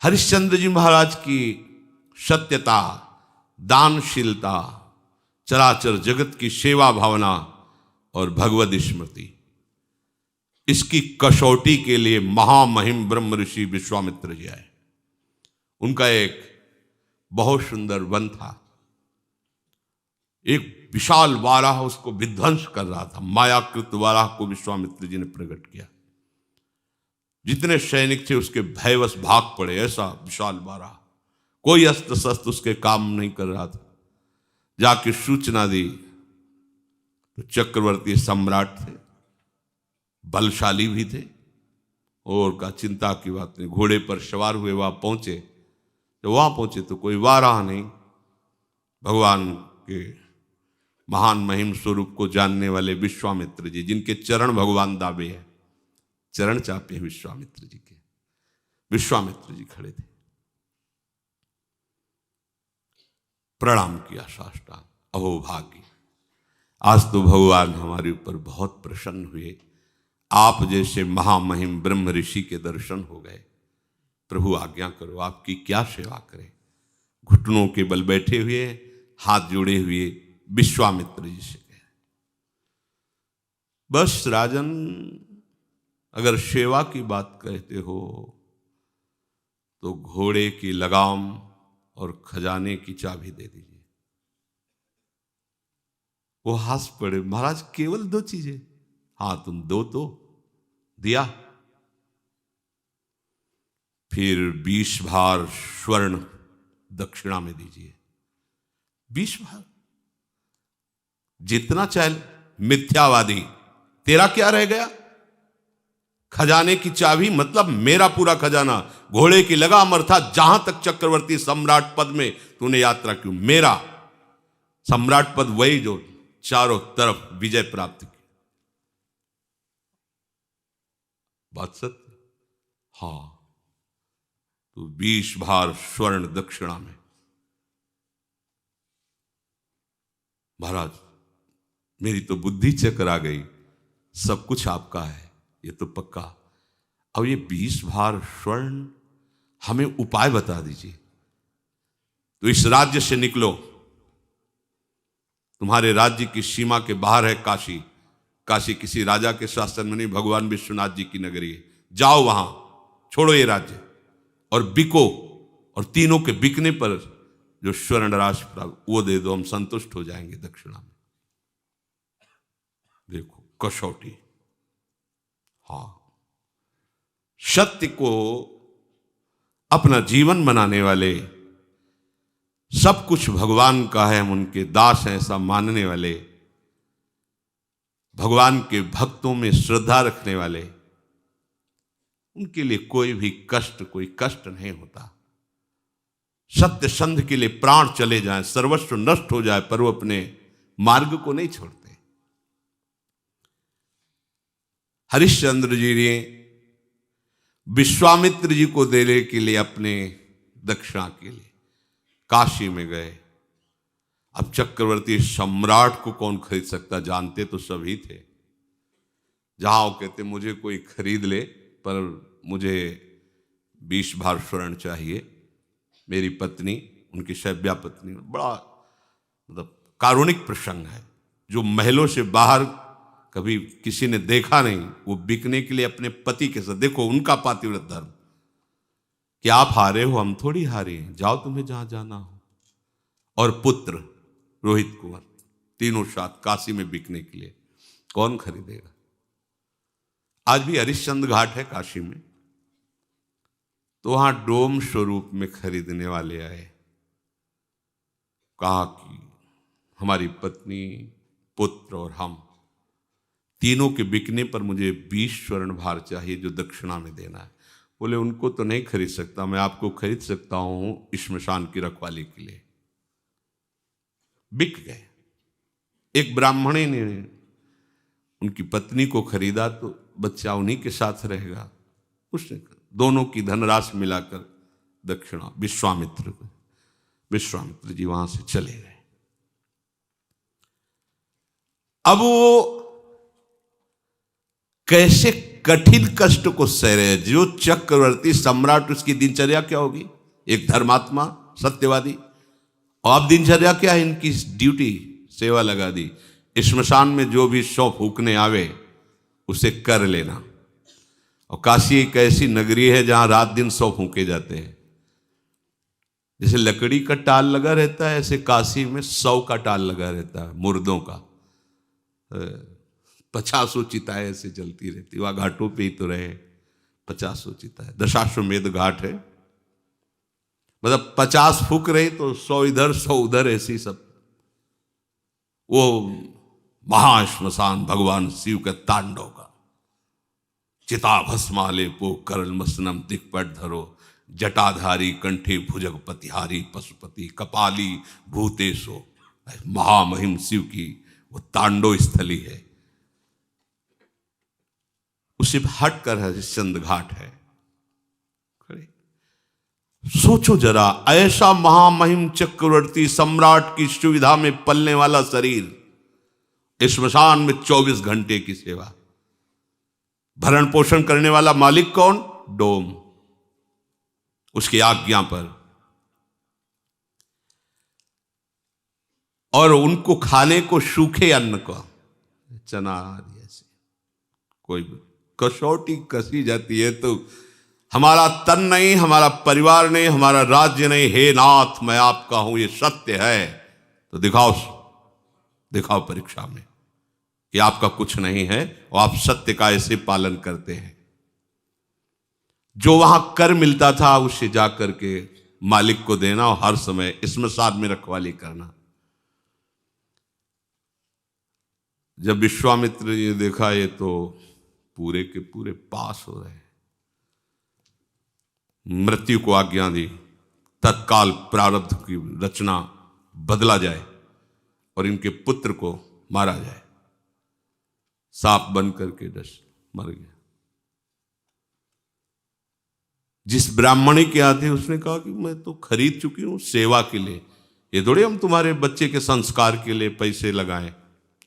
हरिश्चंद्र जी महाराज की सत्यता, दानशीलता, चराचर जगत की सेवा भावना और भगवद स्मृति, इसकी कसौटी के लिए महामहिम ब्रह्म ऋषि विश्वामित्र जी आए। उनका एक बहुत सुंदर वन था, एक विशाल वाराह उसको विध्वंस कर रहा था। मायाकृत वाराह को विश्वामित्र जी ने प्रकट किया। जितने सैनिक थे उसके भयवश भाग पड़े। ऐसा विशाल वाराह, कोई अस्त्र शस्त्र उसके काम नहीं कर रहा था। जाके सूचना दी तो चक्रवर्ती सम्राट थे, बलशाली भी थे, और का चिंता की बात नहीं। घोड़े पर सवार हुए वहां पहुंचे। जब वहां पहुंचे तो कोई वाराह नहीं, भगवान के महान महिम स्वरूप को जानने वाले विश्वामित्र जी, जिनके चरण भगवान दावे हैं, चरण चापे हैं विश्वामित्र जी के। विश्वामित्र जी खड़े थे, प्रणाम किया साष्टांग। अहो भाग्य, आज तो भगवान हमारे ऊपर बहुत प्रसन्न हुए। आप जैसे महामहिम ब्रह्म ऋषि के दर्शन हो गए। प्रभु आज्ञा करो, आपकी क्या सेवा करें। घुटनों के बल बैठे हुए, हाथ जोड़े हुए विश्वामित्र जी से कहे, बस राजन, अगर सेवा की बात कहते हो तो घोड़े की लगाम और खजाने की चाबी दे दीजिए। वो हंस पड़े, महाराज केवल 2 चीजें? हाँ, तुम दो तो दिया। फिर 20 भार स्वर्ण दक्षिणा में दीजिए। 20 भार? जितना चाहे। मिथ्यावादी, तेरा क्या रह गया? खजाने की चाबी मतलब मेरा पूरा खजाना। घोड़े की लगाम अर्थात जहां तक चक्रवर्ती सम्राट पद में तूने यात्रा की, मेरा सम्राट पद वही जो चारों तरफ विजय प्राप्त की। बात सत्य? हाँ, तो 20 भार स्वर्ण दक्षिणा में। महाराज, मेरी तो बुद्धि चकरा गई, सब कुछ आपका है, ये तो पक्का। अब ये 20 भार स्वर्ण, हमें उपाय बता दीजिए। तो इस राज्य से निकलो, तुम्हारे राज्य की सीमा के बाहर है काशी। काशी किसी राजा के शासन में नहीं, भगवान विश्वनाथ जी की नगरी है। जाओ वहां, छोड़ो ये राज्य और बिको, और तीनों के बिकने पर जो स्वर्ण राशि प्राप्त वो दे दो, हम संतुष्ट हो जाएंगे दक्षिणा में। देखो कसौटी। हाँ, सत्य को अपना जीवन बनाने वाले, सब कुछ भगवान का है, हम उनके दास हैं ऐसा मानने वाले, भगवान के भक्तों में श्रद्धा रखने वाले, उनके लिए कोई भी कष्ट, कोई कष्ट नहीं होता। सत्य संध के लिए प्राण चले जाएं, सर्वस्व नष्ट हो जाए, पर वो अपने मार्ग को नहीं छोड़ते। हरिश्चंद्र जी ने विश्वामित्र जी को देने के लिए अपने दक्षिणा के लिए काशी में गए। अब चक्रवर्ती सम्राट को कौन खरीद सकता, जानते तो सभी थे। जहां वो कहते मुझे कोई खरीद ले, पर मुझे 20 भार स्वर्ण चाहिए, मेरी पत्नी, उनकी शैव्या पत्नी। बड़ा मतलब कारुणिक प्रसंग है, जो महलों से बाहर कभी किसी ने देखा नहीं, वो बिकने के लिए अपने पति के साथ। देखो उनका पातिव्रत धर्म, कि आप हारे हो, हम थोड़ी हारे हैं, जाओ तुम्हें जहां जाना हो। और पुत्र रोहित कुंवर, तीनों साथ काशी में बिकने के लिए। कौन खरीदेगा? आज भी हरिश्चंद्र घाट है काशी में, तो वहां डोम स्वरूप में खरीदने वाले आए। कहा कि हमारी पत्नी, पुत्र और हम तीनों के बिकने पर मुझे 20 स्वर्ण भार चाहिए, जो दक्षिणा में देना है। बोले उनको तो नहीं खरीद सकता, मैं आपको खरीद सकता हूं श्मशान की रखवाली के लिए। बिक गए। एक ब्राह्मणी ने उनकी पत्नी को खरीदा, तो बच्चा उन्हीं के साथ रहेगा। उसने दोनों की धनराशि मिलाकर दक्षिणा विश्वामित्र को, विश्वामित्र जी वहां से चले गए। अब वो कैसे कठिन कष्ट को सह रहे हैं। जो चक्रवर्ती सम्राट, उसकी दिनचर्या क्या होगी? एक धर्मात्मा, सत्यवादी। और अब दिनचर्या क्या है इनकी? ड्यूटी, सेवा लगा दी। श्मशान में जो भी शव फूकने आवे उसे कर लेना। और काशी एक ऐसी नगरी है जहां रात दिन शव फूके जाते हैं। जैसे लकड़ी का टाल लगा रहता है, ऐसे काशी में 100 का टाल लगा रहता है, मुर्दों का। 50 चिताएं ऐसे चलती रहती। वहां घाटों पे ही तो रहे, 50 चिताएं। दशाश्वमेध घाट है, मतलब 50 फूक रही तो 100 इधर 100 उधर, ऐसी सब। वो महाश्मशान भगवान शिव के तांडव का। चिता भस्माले पो करल मसनम दिक्पट धरो, जटाधारी कंठे भुजग पतिहारी पशुपति कपाली भूतेशो। महामहिम शिव की वो तांडव स्थली है। उसे हट कर हरिश्चंद्र घाट है। सोचो जरा, ऐसा महामहिम चक्रवर्ती सम्राट की सुविधा में पलने वाला शरीर, श्मशान में 24 घंटे की सेवा। भरण पोषण करने वाला मालिक कौन? डोम, उसकी आज्ञा पर। और उनको खाने को सूखे अन्न को, चना जैसे कोई कसौटी कसी जाती है तो हमारा तन नहीं, हमारा परिवार नहीं, हमारा राज्य नहीं। हे नाथ, मैं आपका हूं, ये सत्य है, तो दिखाओ परीक्षा में कि आपका कुछ नहीं है और आप सत्य का ऐसे पालन करते हैं। जो वहां कर मिलता था उसे जाकर के मालिक को देना और हर समय श्मशान में रखवाली करना। जब विश्वामित्र ने देखा ये तो पूरे के पूरे पास हो रहे हैं, मृत्यु को आज्ञा दी, तत्काल प्रारब्ध की रचना बदला जाए और इनके पुत्र को मारा जाए। सांप बन करके डस मर गया। जिस ब्राह्मणी के यहाँ थे उसने कहा कि मैं तो खरीद चुकी हूं सेवा के लिए, ये थोड़े हम तुम्हारे बच्चे के संस्कार के लिए पैसे लगाएं।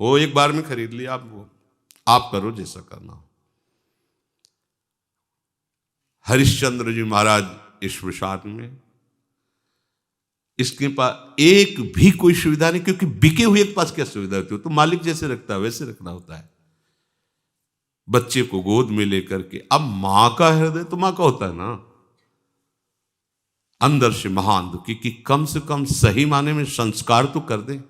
वो एक बार में खरीद लिया, आप करो जैसा करना हो। हरिश्चंद्र जी महाराज श्मशान में, इसके पास एक भी कोई सुविधा नहीं, क्योंकि बिके हुए के पास क्या सुविधा होती है? तो मालिक जैसे रखता है वैसे रखना होता है। बच्चे को गोद में लेकर के, अब मां का हृदय तो मां का होता है ना, अंदर से महान दुखी कि कम से कम सही माने में संस्कार तो कर दे।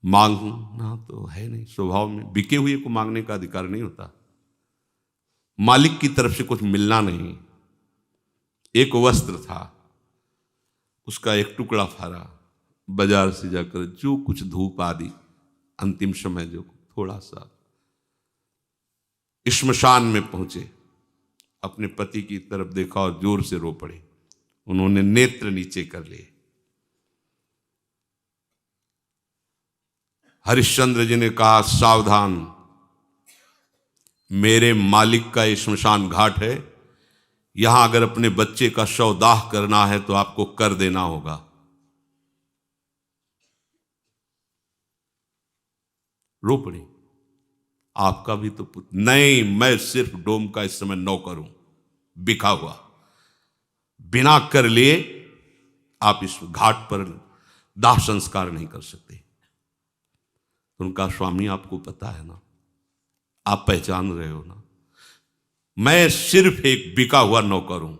मांगना तो है नहीं स्वभाव में, बिके हुए को मांगने का अधिकार नहीं होता। मालिक की तरफ से कुछ मिलना नहीं। एक वस्त्र था, उसका एक टुकड़ा फाड़ा, बाजार से जाकर जो कुछ धूप आदि अंतिम समय जो थोड़ा सा, श्मशान में पहुंचे, अपने पति की तरफ देखा और जोर से रो पड़े। उन्होंने नेत्र नीचे कर लिए। हरिश्चंद्र जी ने कहा, सावधान, मेरे मालिक का श्मशान घाट है, यहां अगर अपने बच्चे का शव दाह करना है तो आपको कर देना होगा। रो पड़ी। आपका भी तो पुत्र नहीं, मैं सिर्फ डोम का इस समय नौकर हूं, बिका हुआ, बिना कर लिए आप इस घाट पर दाह संस्कार नहीं कर सकते। उनका स्वामी आपको पता है ना, आप पहचान रहे हो ना, मैं सिर्फ एक बिका हुआ नौकर हूं।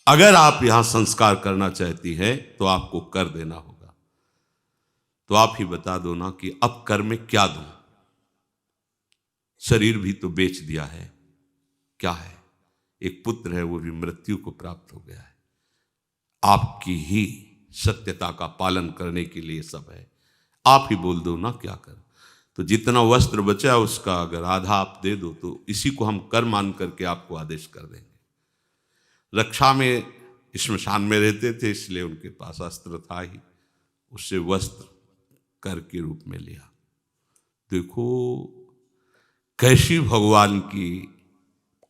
अगर आप यहां संस्कार करना चाहती हैं तो आपको कर देना होगा। तो आप ही बता दो ना कि अब कर में क्या दूं? शरीर भी तो बेच दिया है, क्या है? एक पुत्र है, वो भी मृत्यु को प्राप्त हो गया है। आपकी ही सत्यता का पालन करने के लिए सब है। आप ही बोल दो ना क्या कर। तो जितना वस्त्र बचा उसका अगर आधा आप दे दो तो इसी को हम कर मान करके आपको आदेश कर देंगे। रक्षा में श्मशान में रहते थे, इसलिए उनके पास अस्त्र था ही, उससे वस्त्र कर के रूप में लिया। देखो कैसी भगवान की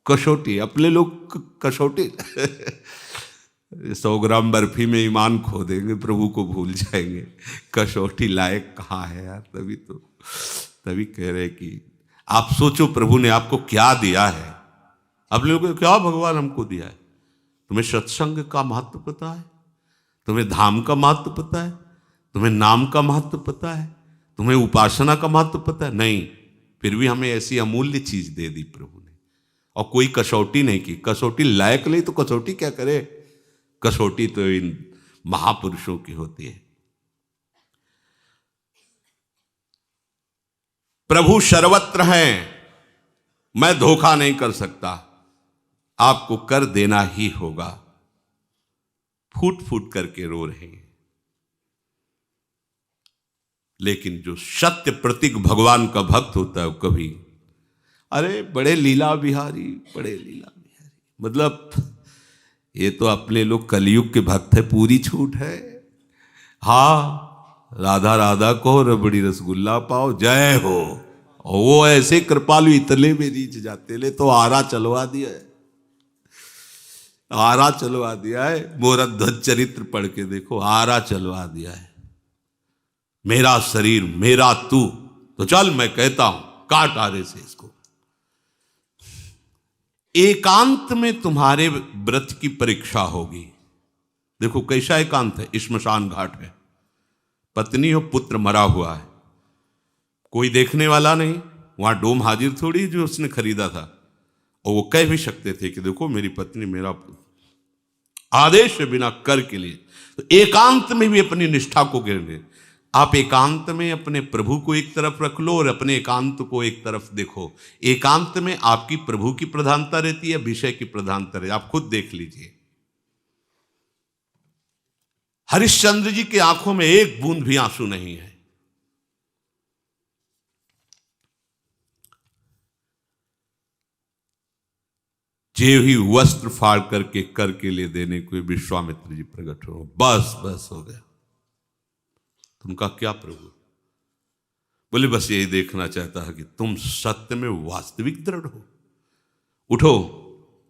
कसौटी। अपने लोग कसौटी 100 ग्राम बर्फी में ईमान खो देंगे, प्रभु को भूल जाएंगे। कसौटी लायक कहाँ है यार। तभी तभी कह रहे कि आप सोचो प्रभु ने आपको क्या दिया है। अपने लोगों को क्या भगवान हमको दिया है? तुम्हें सत्संग का महत्व पता है? तुम्हें धाम का महत्व पता है? तुम्हें नाम का महत्व पता है? तुम्हें उपासना का महत्व पता है? नहीं। फिर भी हमें ऐसी अमूल्य चीज दे दी प्रभु ने, और कोई कसौटी नहीं की। कसौटी लायक नहीं तो कसौटी क्या करे? कसौटी तो इन महापुरुषों की होती है। प्रभु सर्वत्र हैं, मैं धोखा नहीं कर सकता, आपको कर देना ही होगा। फूट फूट करके रो रहे हैं, लेकिन जो सत्य प्रतीक भगवान का भक्त होता है वो कभी, अरे बड़े लीला बिहारी, बड़े लीला बिहारी, मतलब ये तो अपने लोग कलयुग के भक्त है, पूरी छूट है। हाँ, राधा राधा को रबड़ी रसगुल्ला पाओ, जय हो। और वो ऐसे कृपालु इतने में रीच जाते, ले तो आरा चलवा दिया है, आरा चलवा दिया है। मोरा ध्वज चरित्र पढ़ के देखो, आरा चलवा दिया है। मेरा शरीर मेरा तू, तो चल मैं कहता हूं काट आरे से इसको। एकांत में तुम्हारे व्रत की परीक्षा होगी। देखो कैसा एकांत है, श्मशान घाट है, पत्नी और पुत्र मरा हुआ है, कोई देखने वाला नहीं, वहां डोम हाजिर थोड़ी जो उसने खरीदा था। और वो कह भी सकते थे कि देखो मेरी पत्नी मेरा आदेश बिना कर के लिए। तो एकांत में भी अपनी निष्ठा को गिरने, आप एकांत में अपने प्रभु को एक तरफ रख लो और अपने एकांत को एक तरफ देखो। एकांत में आपकी प्रभु की प्रधानता रहती है, विषय की प्रधानता रहती है। आप खुद देख लीजिए, हरिश्चंद्र जी की आंखों में एक बूंद भी आंसू नहीं है। जे ही वस्त्र फाड़ करके कर के लिए देने को विश्वामित्र जी प्रकट हो, बस बस हो गया। तुमका क्या प्रभु? बोले बस यही देखना चाहता है कि तुम सत्य में वास्तविक दृढ़ हो। उठो,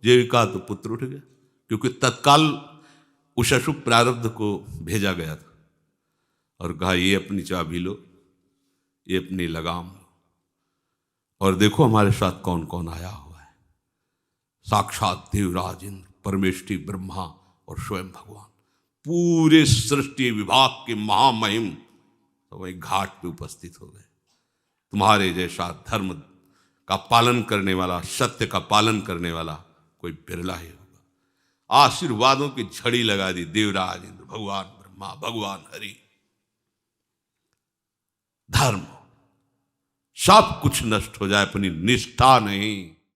जीविका तो पुत्र उठ गया, क्योंकि तत्काल उस अशुभ प्रारब्ध को भेजा गया था और कहा ये अपनी चाबी लो, ये अपनी लगाम लो, और देखो हमारे साथ कौन कौन आया हुआ है। साक्षात देवराज इंद्र, परमेष्ठी ब्रह्मा और स्वयं भगवान, पूरे सृष्टि विभाग के महामहिम तो वही घाट पे उपस्थित हो गए। तुम्हारे जैसा धर्म का पालन करने वाला, सत्य का पालन करने वाला कोई बिरला ही होगा। आशीर्वादों की झड़ी लगा दी देवराज इंद्र, भगवान ब्रह्मा, भगवान हरि। धर्म सब कुछ नष्ट हो जाए, अपनी निष्ठा नहीं।